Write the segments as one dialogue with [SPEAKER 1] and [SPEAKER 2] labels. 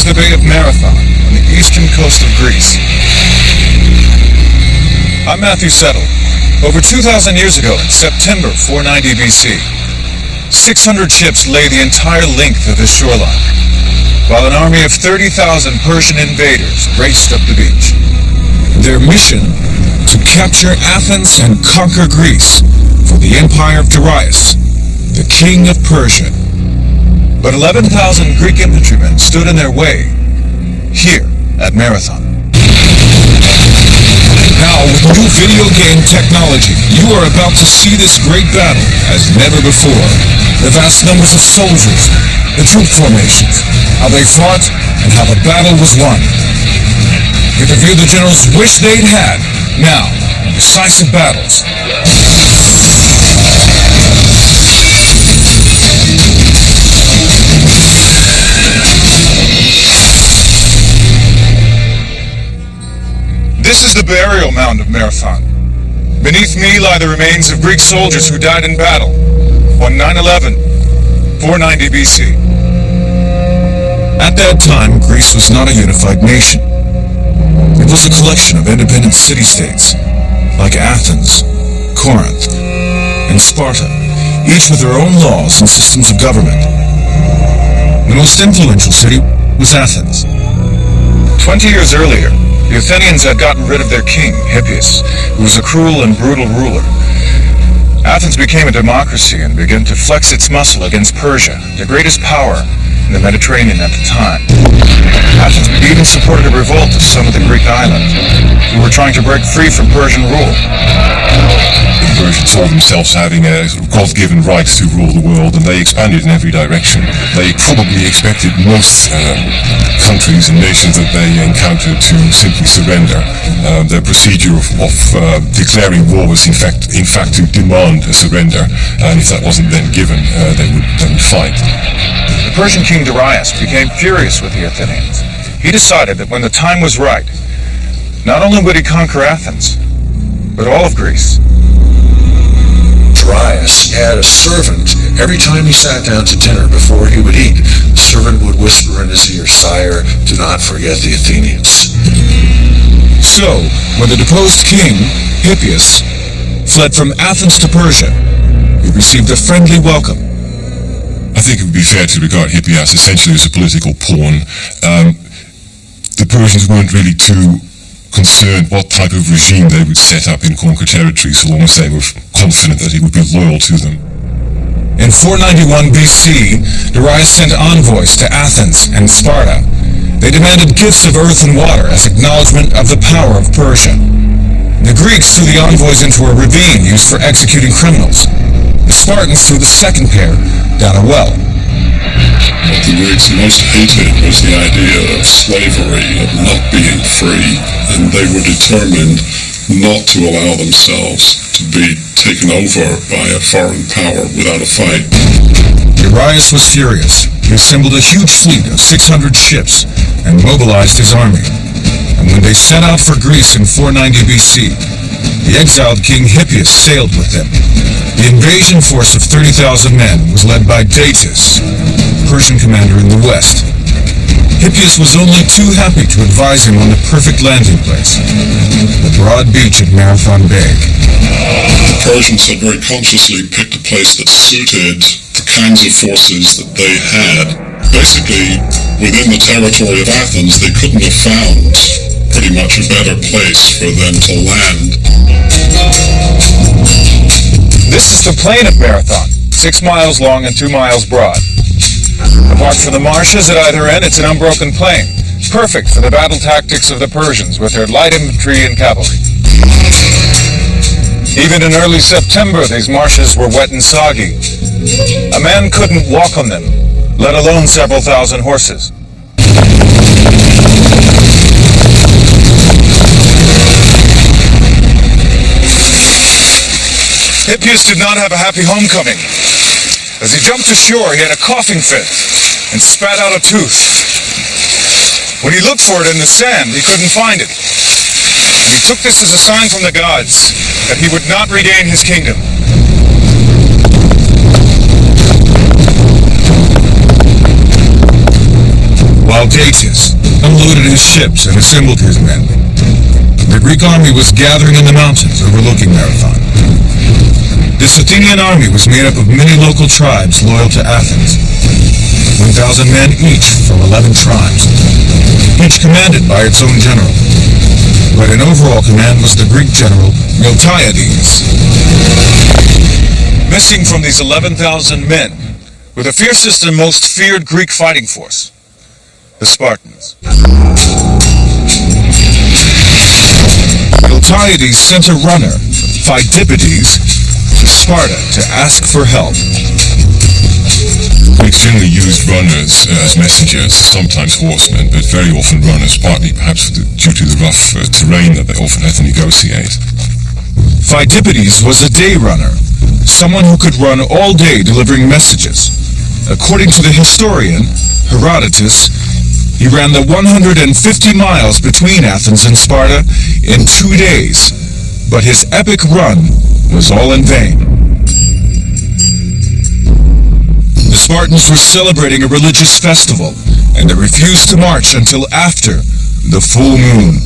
[SPEAKER 1] the Bay of Marathon on the eastern coast of Greece. I'm Matthew Settle. Over 2,000 years ago, in September 490 BC, 600 ships lay the entire length of the shoreline, while an army of 30,000 Persian invaders raced up the beach. Their mission? To capture Athens and conquer Greece for the empire of Darius, the king of Persia. But 11,000 Greek infantrymen stood in their way, here at Marathon. Now, with new video game technology, you are about to see this great battle as never before. The vast numbers of soldiers, the troop formations, how they fought, and how the battle was won. You can view the generals wish they'd had, now, decisive battles. This is the burial mound of Marathon. Beneath me lie the remains of Greek soldiers who died in battle on 9/11, 490 BC. At that time, Greece was not a unified nation. It was a collection of independent city-states, like Athens, Corinth, and Sparta, each with their own laws and systems of government. The most influential city was Athens. 20 years earlier, the Athenians had gotten rid of their king, Hippias, who was a cruel and brutal ruler. Athens became a democracy and began to flex its muscle against Persia, the greatest power in the Mediterranean at the time. Athens even supported a revolt of some of the Greek islands, who were trying to break free from Persian rule.
[SPEAKER 2] The Persians saw themselves having a God-given right to rule the world, and they expanded in every direction. They probably expected most countries and nations that they encountered to simply surrender. Their procedure of declaring war was in fact to demand a surrender, and if that wasn't then given, they would fight.
[SPEAKER 1] The Persian king Darius became furious with the Athenians. He decided that when the time was right, not only would he conquer Athens, but all of Greece.
[SPEAKER 3] Darius had a servant. Every time he sat down to dinner before he would eat, the servant would whisper in his ear, "Sire, do not forget the Athenians."
[SPEAKER 1] So, when the deposed king, Hippias, fled from Athens to Persia, he received a friendly welcome.
[SPEAKER 2] I think it would be fair to regard Hippias essentially as a political pawn. The Persians weren't really too concerned what type of regime they would set up in conquered territory, so long as they were confident that he would be loyal to them.
[SPEAKER 1] In 491 BC, Darius sent envoys to Athens and Sparta. They demanded gifts of earth and water as acknowledgement of the power of Persia. The Greeks threw the envoys into a ravine used for executing criminals. The Spartans threw the second pair down a well.
[SPEAKER 4] What the Greeks most hated was the idea of slavery, of not being free, and they were determined not to allow themselves to be taken over by a foreign power without a fight.
[SPEAKER 1] Darius was furious. He assembled a huge fleet of 600 ships and mobilized his army. And when they set out for Greece in 490 BC, the exiled king Hippias sailed with them. The invasion force of 30,000 men was led by Decisive, Persian commander in the west. Hippias was only too happy to advise him on the perfect landing place, the broad beach of Marathon Bay.
[SPEAKER 4] The Persians had very consciously picked a place that suited the kinds of forces that they had. Basically, within the territory of Athens, they couldn't have found pretty much a better place for them to land.
[SPEAKER 1] This is the plain of Marathon, 6 miles long and 2 miles broad. Apart from the marshes at either end, it's an unbroken plain, perfect for the battle tactics of the Persians with their light infantry and cavalry. Even in early September, these marshes were wet and soggy. A man couldn't walk on them, let alone several thousand horses. Hippias did not have a happy homecoming. As he jumped ashore, he had a coughing fit and spat out a tooth. When he looked for it in the sand, he couldn't find it. And he took this as a sign from the gods that he would not regain his kingdom. While Meanwhile, Decisive unloaded his ships and assembled his men. The Greek army was gathering in the mountains overlooking Marathon. This Athenian army was made up of many local tribes loyal to Athens. 1,000 men each from 11 tribes, each commanded by its own general. But in overall command was the Greek general Miltiades. Missing from these 11,000 men were the fiercest and most feared Greek fighting force, the Spartans. Miltiades sent a runner, Phidippides, to Sparta to ask for help.
[SPEAKER 2] Greeks generally used runners as messengers, sometimes horsemen, but very often runners, partly perhaps due to the rough terrain that they often had to negotiate.
[SPEAKER 1] Phidippides was a day runner, someone who could run all day delivering messages. According to the historian Herodotus, he ran the 150 miles between Athens and Sparta in 2 days, but his epic run was all in vain. The Spartans were celebrating a religious festival, and they refused to march until after the full moon.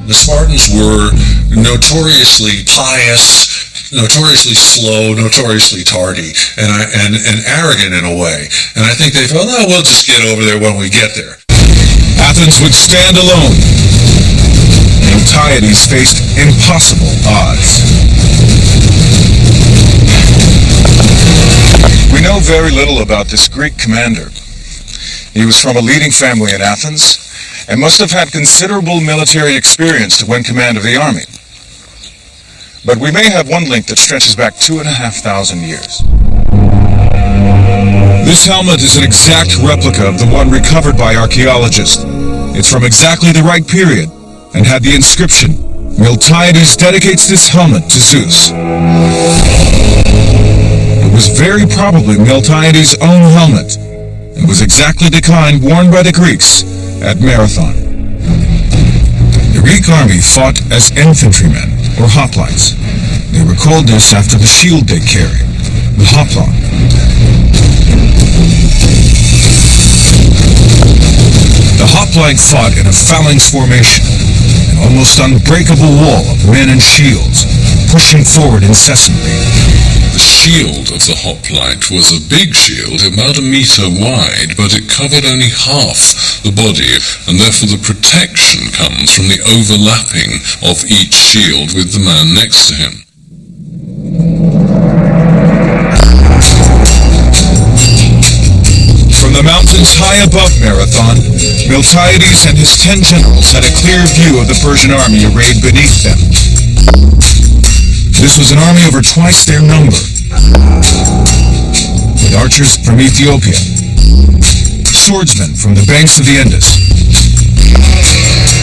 [SPEAKER 3] The Spartans were notoriously pious, notoriously slow, notoriously tardy, and arrogant in a way. And I think they felt, no, we'll just get over there when we get there.
[SPEAKER 1] Athens would stand alone. Miltiades faced impossible odds. We know very little about this Greek commander. He was from a leading family in Athens and must have had considerable military experience to win command of the army. But we may have one link that stretches back 2,500 years. This helmet is an exact replica of the one recovered by archaeologists. It's from exactly the right period and had the inscription, "Miltiades dedicates this helmet to Zeus." It was very probably Miltiades' own helmet, and was exactly the kind worn by the Greeks at Marathon. The Greek army fought as infantrymen, or hoplites. They were called this after the shield they carried, the hoplon. The hoplite fought in a phalanx formation, an almost unbreakable wall of men and shields, pushing forward incessantly.
[SPEAKER 5] The shield of the hoplite was a big shield, about 1 meter wide, but it covered only half the body, and therefore the protection comes from the overlapping of each shield with the man next to him.
[SPEAKER 1] From the mountains high above Marathon, Miltiades and his 10 generals had a clear view of the Persian army arrayed beneath them. This was an army over twice their number, with archers from Ethiopia, swordsmen from the banks of the Indus,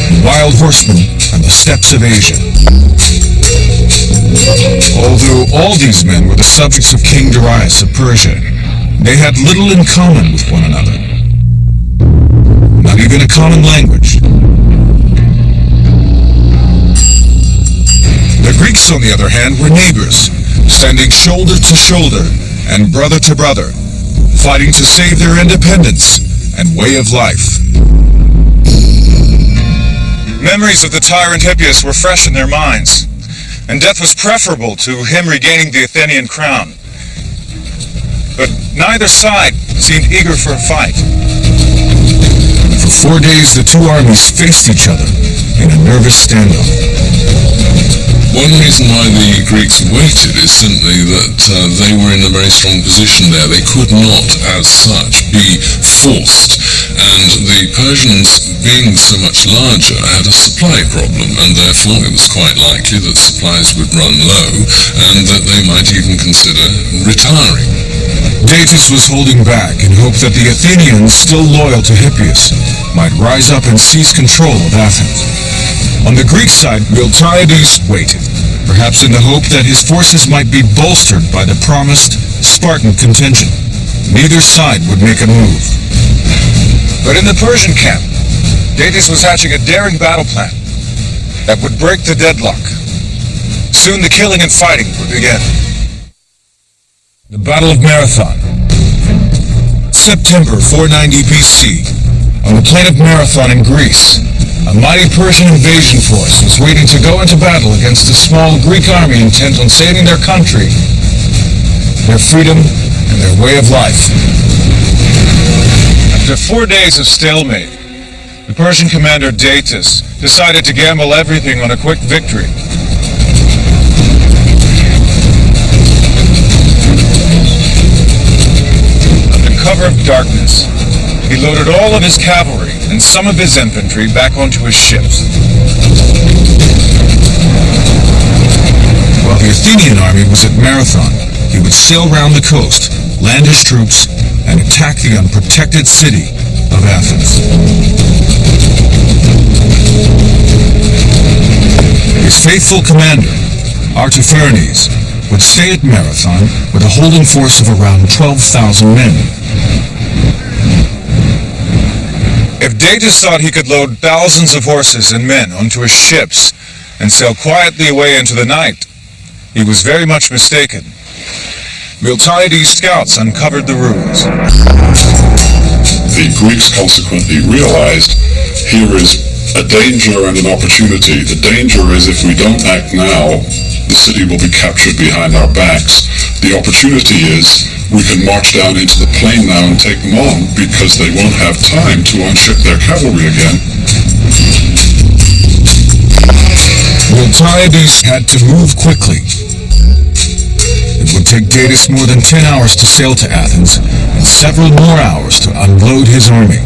[SPEAKER 1] and wild horsemen from the steppes of Asia. Although all these men were the subjects of King Darius of Persia, they had little in common with one another, not even a common language. The Greeks, on the other hand, were neighbors, standing shoulder to shoulder and brother to brother, fighting to save their independence and way of life. Memories of the tyrant Hippias were fresh in their minds, and death was preferable to him regaining the Athenian crown. But neither side seemed eager for a fight. For 4 days, the two armies faced each other in a nervous standoff.
[SPEAKER 5] One reason why the Greeks waited is simply that they were in a very strong position there. They could not, as such, be forced. And the Persians, being so much larger, had a supply problem, and therefore it was quite likely that supplies would run low, and that they might even consider retiring.
[SPEAKER 1] Decisive was holding back in hope that the Athenians, still loyal to Hippias, might rise up and seize control of Athens. On the Greek side, Miltiades waited, perhaps in the hope that his forces might be bolstered by the promised Spartan contingent. Neither side would make a move. But in the Persian camp, Decisive was hatching a daring battle plan that would break the deadlock. Soon the killing and fighting would begin. The Battle of Marathon. September 490 BC, on the plain of Marathon in Greece, a mighty Persian invasion force was waiting to go into battle against a small Greek army intent on saving their country, their freedom, and their way of life. After 4 days of stalemate, the Persian commander Decisive decided to gamble everything on a quick victory. Under cover of darkness, he loaded all of his cavalry and some of his infantry back onto his ships. While the Athenian army was at Marathon, he would sail round the coast, land his troops, and attack the unprotected city of Athens. His faithful commander, Artaphernes, would stay at Marathon with a holding force of around 12,000 men. If Decisive thought he could load thousands of horses and men onto his ships and sail quietly away into the night, he was very much mistaken. Miltiades' scouts uncovered the ruse.
[SPEAKER 4] The Greeks consequently realized here is a danger and an opportunity. The danger is if we don't act now, the city will be captured behind our backs. The opportunity is we can march down into the plain now and take them on because they won't have time to unship their cavalry again.
[SPEAKER 1] Miltiades had to move quickly. It would take Decisive more than 10 hours to sail to Athens and several more hours to unload his army.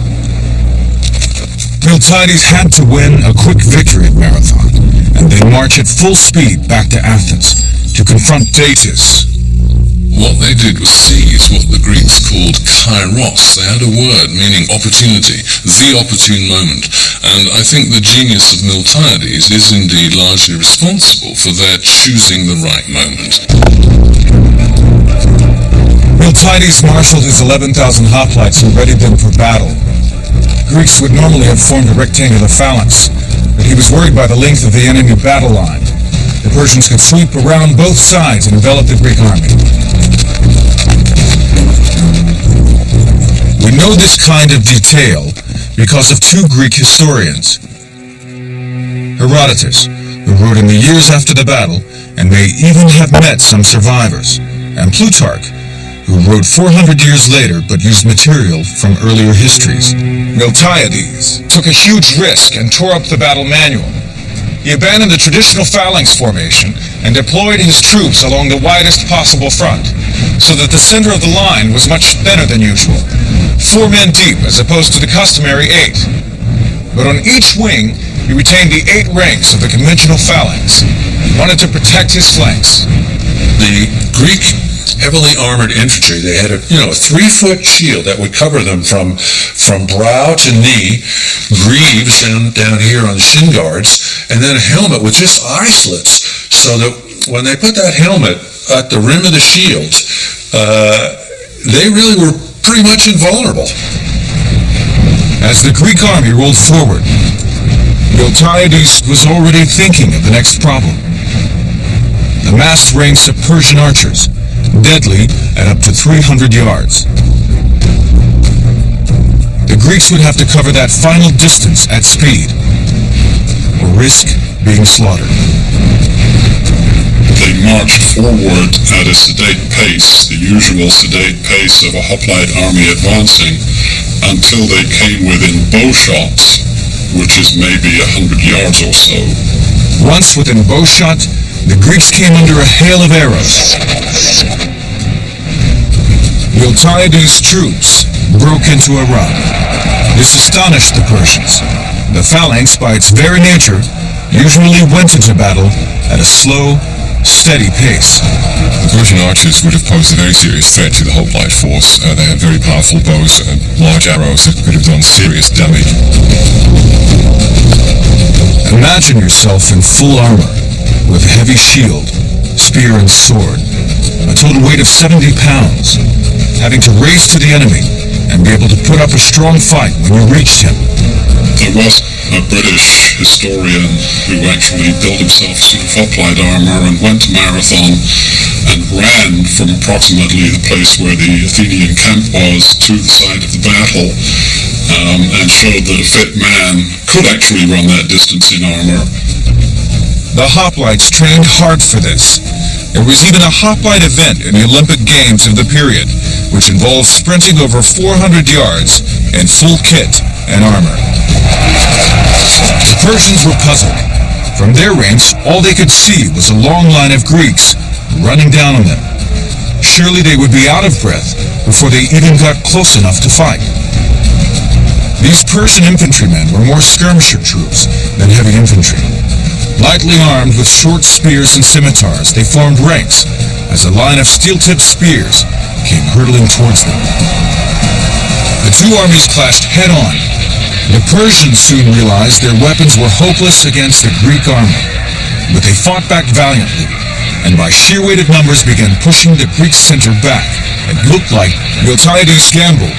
[SPEAKER 1] Miltiades had to win a quick victory at Marathon and then march at full speed back to Athens to confront Decisive.
[SPEAKER 5] What they did was seize what the Greeks called kairos. They had a word meaning opportunity, the opportune moment. And I think the genius of Miltiades is indeed largely responsible for their choosing the right moment.
[SPEAKER 1] Miltiades marshaled his 11,000 hoplites and readied them for battle. Greeks would normally have formed a rectangular phalanx, but he was worried by the length of the enemy battle line. The Persians could sweep around both sides and envelop the Greek army. We know this kind of detail because of two Greek historians. Herodotus, who wrote in the years after the battle and may even have met some survivors, and Plutarch, who wrote 400 years later but used material from earlier histories. Miltiades took a huge risk and tore up the battle manual. He abandoned the traditional phalanx formation and deployed his troops along the widest possible front, so that the center of the line was much thinner than usual, 4 men deep as opposed to the customary 8. But on each wing, he retained the 8 ranks of the conventional phalanx, wanted to protect his flanks.
[SPEAKER 3] The Greek heavily armored infantry, they had a 3-foot shield that would cover them from brow to knee, greaves down here on the shin guards, and then a helmet with just eye slits, so that when they put that helmet at the rim of the shield, they really were pretty much invulnerable.
[SPEAKER 1] As the Greek army rolled forward, Miltiades was already thinking of the next problem. The massed ranks of Persian archers, deadly at up to 300 yards. The Greeks would have to cover that final distance at speed, or risk being slaughtered.
[SPEAKER 4] They marched forward at a sedate pace, the usual sedate pace of a hoplite army advancing, until they came within bowshot, which is maybe 100 yards or so.
[SPEAKER 1] Once within bowshot, the Greeks came under a hail of arrows. Miltiades' troops broke into a run. This astonished the Persians. The phalanx, by its very nature, usually went into battle at a slow, steady pace.
[SPEAKER 2] The Persian archers would have posed a very serious threat to the hoplite force. They had very powerful bows and large arrows that could have done serious damage.
[SPEAKER 1] Imagine yourself in full armor, with a heavy shield, spear and sword, a total weight of 70 pounds, having to race to the enemy and be able to put up a strong fight when you reached him.
[SPEAKER 4] There was a British historian who actually built himself a suit of hoplite armor and went to Marathon and ran from approximately the place where the Athenian camp was to the site of the battle, and showed that a fit man could actually run that distance in armor.
[SPEAKER 1] The hoplites trained hard for this. There was even a hoplite event in the Olympic Games of the period, which involved sprinting over 400 yards in full kit and armor. The Persians were puzzled. From their ranks, all they could see was a long line of Greeks running down on them. Surely they would be out of breath before they even got close enough to fight. These Persian infantrymen were more skirmisher troops than heavy infantry. Lightly armed with short spears and scimitars, they formed ranks as a line of steel-tipped spears came hurtling towards them. The two armies clashed head-on. The Persians soon realized their weapons were hopeless against the Greek army, but they fought back valiantly, and by sheer weight of numbers began pushing the Greek center back. It looked like Miltiades' gamble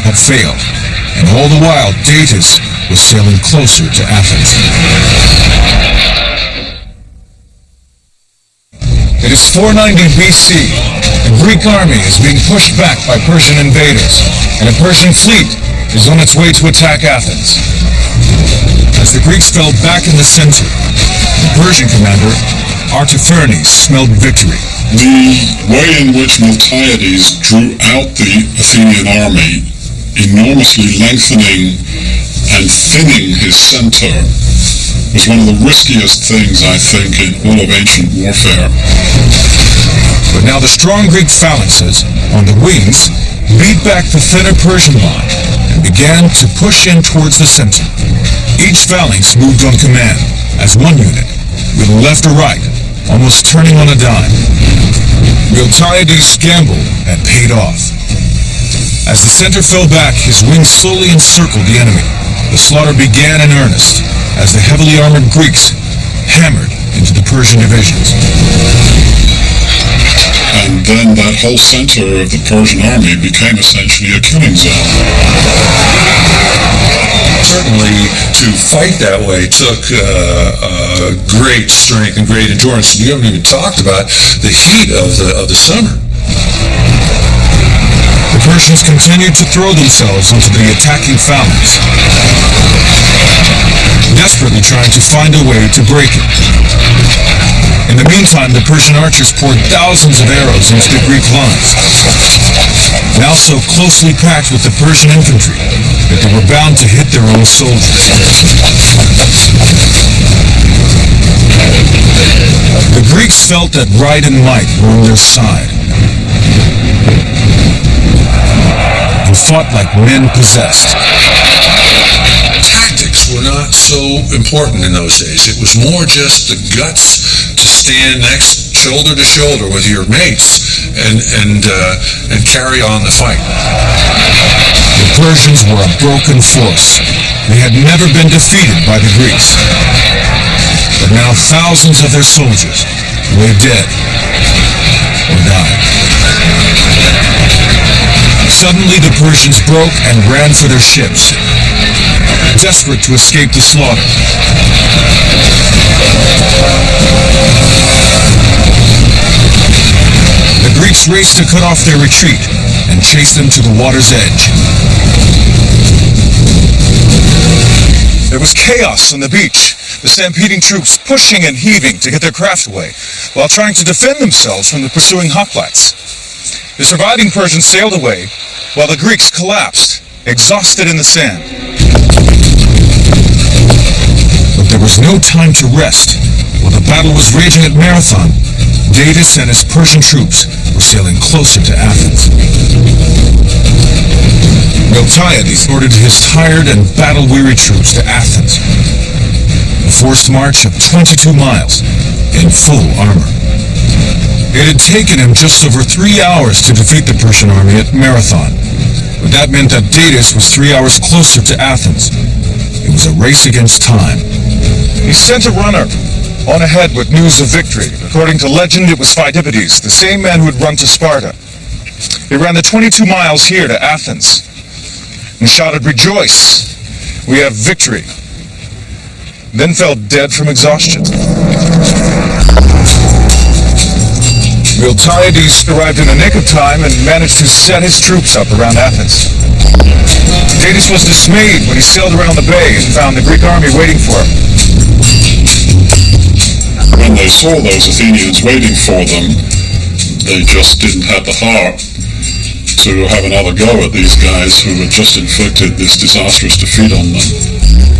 [SPEAKER 1] had failed, and all the while Datis was sailing closer to Athens. It is 490 BC. The Greek army is being pushed back by Persian invaders, and a Persian fleet is on its way to attack Athens. As the Greeks fell back in the center, the Persian commander, Artaphernes, smelled victory.
[SPEAKER 4] The way in which Miltiades drew out the Athenian army, enormously lengthening and thinning his center, was one of the riskiest things, I think, in all of ancient warfare.
[SPEAKER 1] But now the strong Greek phalanxes on the wings beat back the thinner Persian line and began to push in towards the center. Each phalanx moved on command as one unit, with left or right, almost turning on a dime. Miltiades' gamble had paid off. As the center fell back, his wings slowly encircled the enemy. The slaughter began in earnest as the heavily armored Greeks hammered into the Persian divisions.
[SPEAKER 4] And then that whole center of the Persian army became essentially a killing zone.
[SPEAKER 3] Certainly, to fight that way took great strength and great endurance. You haven't even talked about the heat of the summer.
[SPEAKER 1] The Persians continued to throw themselves into the attacking phalanx, desperately trying to find a way to break it. In the meantime, the Persian archers poured thousands of arrows into the Greek lines, now so closely packed with the Persian infantry that they were bound to hit their own soldiers. The Greeks felt that right and might were on their side, and fought like men possessed.
[SPEAKER 3] Tactics were not so important in those days. It was more just the guts to stand next shoulder to shoulder with your mates and carry on the fight.
[SPEAKER 1] The Persians were a broken force. They had never been defeated by the Greeks. But now thousands of their soldiers lay dead or died. Suddenly the Persians broke and ran for their ships, desperate to escape the slaughter. The Greeks raced to cut off their retreat and chased them to the water's edge. There was chaos on the beach, the stampeding troops pushing and heaving to get their craft away, while trying to defend themselves from the pursuing hoplites. The surviving Persians sailed away, while the Greeks collapsed, exhausted in the sand. But there was no time to rest. While the battle was raging at Marathon, Datis and his Persian troops were sailing closer to Athens. Miltiades ordered his tired and battle-weary troops to Athens, a forced march of 22 miles in full armor. It had taken him just over 3 hours to defeat the Persian army at Marathon, but that meant that Datis was 3 hours closer to Athens. It was a race against time. He sent a runner on ahead with news of victory. According to legend, it was Phidippides, the same man who had run to Sparta. He ran the 22 miles here to Athens, and shouted, "Rejoice! We have victory!" Then fell dead from exhaustion. Miltiades arrived in the nick of time and managed to set his troops up around Athens. Datis was dismayed when he sailed around the bay and found the Greek army waiting for him.
[SPEAKER 4] When they saw those Athenians waiting for them, they just didn't have the heart to have another go at these guys who had just inflicted this disastrous defeat on them.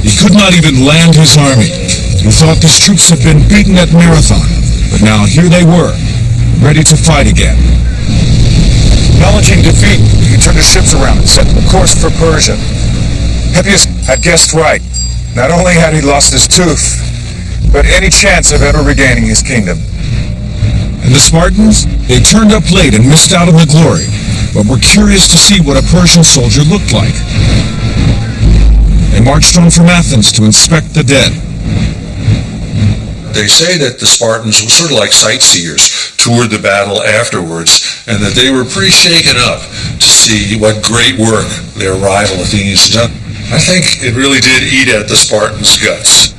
[SPEAKER 1] He could not even land his army. He thought his troops had been beaten at Marathon, but now here they were, ready to fight again. Acknowledging defeat, he turned his ships around and set course for Persia. Hippias had guessed right. Not only had he lost his tooth, but any chance of ever regaining his kingdom. And the Spartans? They turned up late and missed out on the glory, but were curious to see what a Persian soldier looked like. They marched on from Athens to inspect the dead.
[SPEAKER 3] They say that the Spartans were sort of like sightseers, toured the battle afterwards, and that they were pretty shaken up to see what great work their rival Athenians had done. I think it really did eat at the Spartans' guts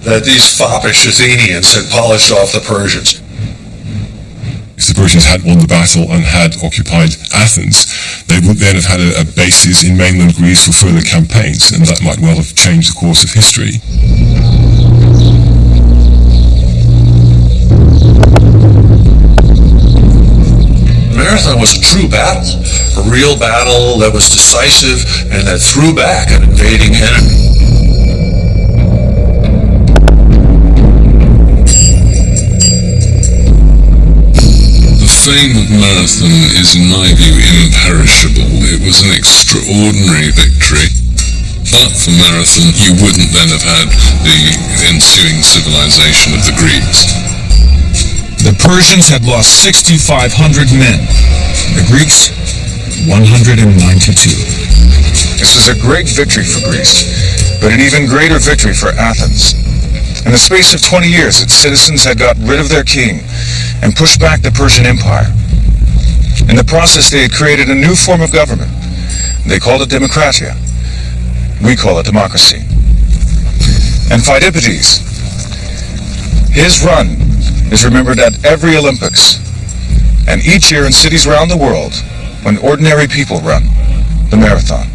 [SPEAKER 3] that these foppish Athenians had polished off the Persians.
[SPEAKER 2] If the Persians had won the battle and had occupied Athens, they would then have had a basis in mainland Greece for further campaigns, and that might well have changed the course of history.
[SPEAKER 3] Marathon was a true battle, a real battle that was decisive and that threw back an invading enemy.
[SPEAKER 5] The fame of Marathon is, in my view, imperishable. It was an extraordinary victory. But for Marathon, you wouldn't then have had the ensuing civilization of the Greeks.
[SPEAKER 1] The Persians had lost 6,500 men. The Greeks, 192. This is a great victory for Greece, but an even greater victory for Athens. In the space of 20 years, its citizens had got rid of their king and pushed back the Persian Empire. In the process, they had created a new form of government. They called it democratia. We call it democracy. And Phidippides, his run is remembered at every Olympics, and each year in cities around the world when ordinary people run the marathon.